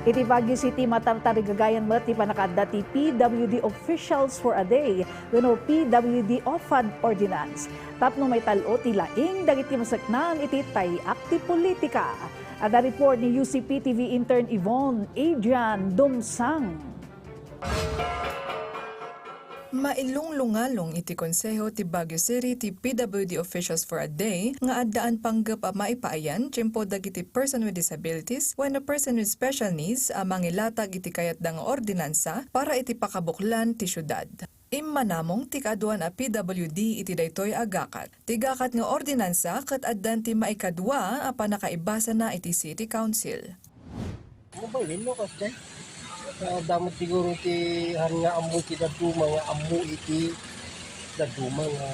Iti Baguio City matartarigagayan mo ti panakadda ti PWD Officials for a Day wenno PWD Ordinance. Tapno may talo ti laing dagiti maseknan iti tayak ti politika. Ada report ni UCP TV intern Yvonne Adrianne Dumsang. Mailunglungalong iti konseho ti Baguio City ti PWD Officials for a Day nga addaan panggap a maipaayan tiyempo dagiti person with disabilities wenno person with special needs a mangilatag iti kayatda nga ordinansa para iti pakabuklan ti syudad. Immanamong ti kaduan a PWD iti daytoy a Gakat. Ti Gakat nga ordinansa ket addan ti maikadwa a panakaibasa na iti City Council. Mabalin mo kasi damot siguro ti nga amu ti daduma nga amu iti daduma nga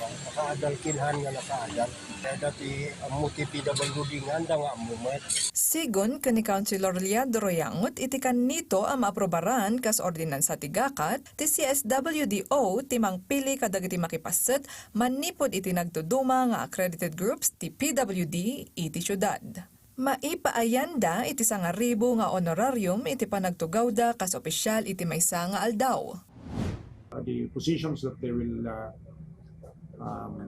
nakaadal kinhan nga nakaadal. Kaya dati amu ti PWD nga anda nga amu met. Sigon kani Councilor Liado Royangot iti kanito ang maaprobaran kas ordinansa ti Gakat ti CSWDO ti mangpili kadagiti makipaset manipod iti nagtuduma nga accredited groups ti PWD iti syudad. Maipaayanda iti 1,000 nga honorarium iti panagtugawda kas opisyal iti maysa nga aldaw. The positions that they will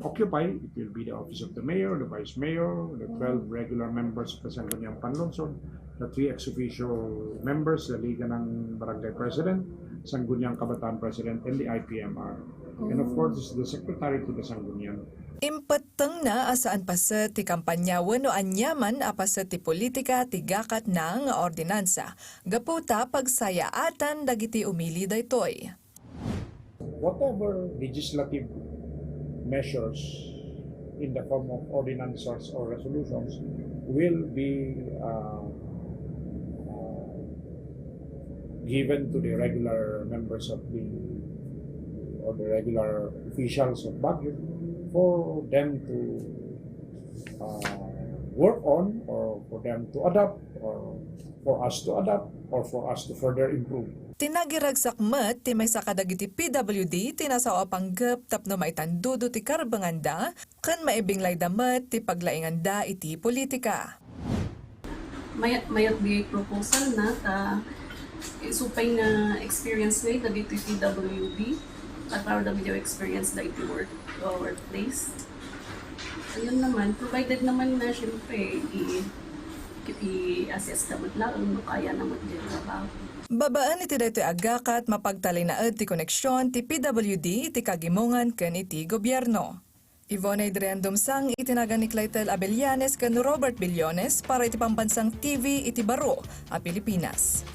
occupy, it will be the office of the mayor, the vice mayor, the 12 regular members of the Sangguniang Panlungsod, the 3 ex-officio members, the Liga ng Barangay President, Sangguniang Kabataan President, and the IPMR. And of course, the Secretary to the Sangguniang. Impateng na asaan paset ti kampanya wenno anyaman apaset ti politika ti Gakat na nga ordinansa. Gaputa pagsayaatan dagiti umili daytoy. Whatever legislative measures in the form of ordinances or resolutions will be given to the regular members of the regular officials of Baguio for them to work on, or for them to adopt, or for us to adopt, or for us to further improve. Tinagiragsak met ti maysa kadagiti PWD tinasawa panggep tapno maitandudo ti karbanganda ken maibinglay damet ti paglainganda iti politika. Mayat bigay proposal na ta supay na experience na dagiti PWD at para the video experience na iti workplace. Ayun naman, provided naman na siyempre i-assess naman lang kung kaya naman din trabaho. Babaan iti daytoy Gakat mapagtalinaed ti koneksyon ti PWD iti kagimungan ken iti gobyerno. Yvonne Adrianne Dumsang itinagan ni Claytel Abellanes ken Robert Billones para iti pambansang TV iti Baro a Pilipinas.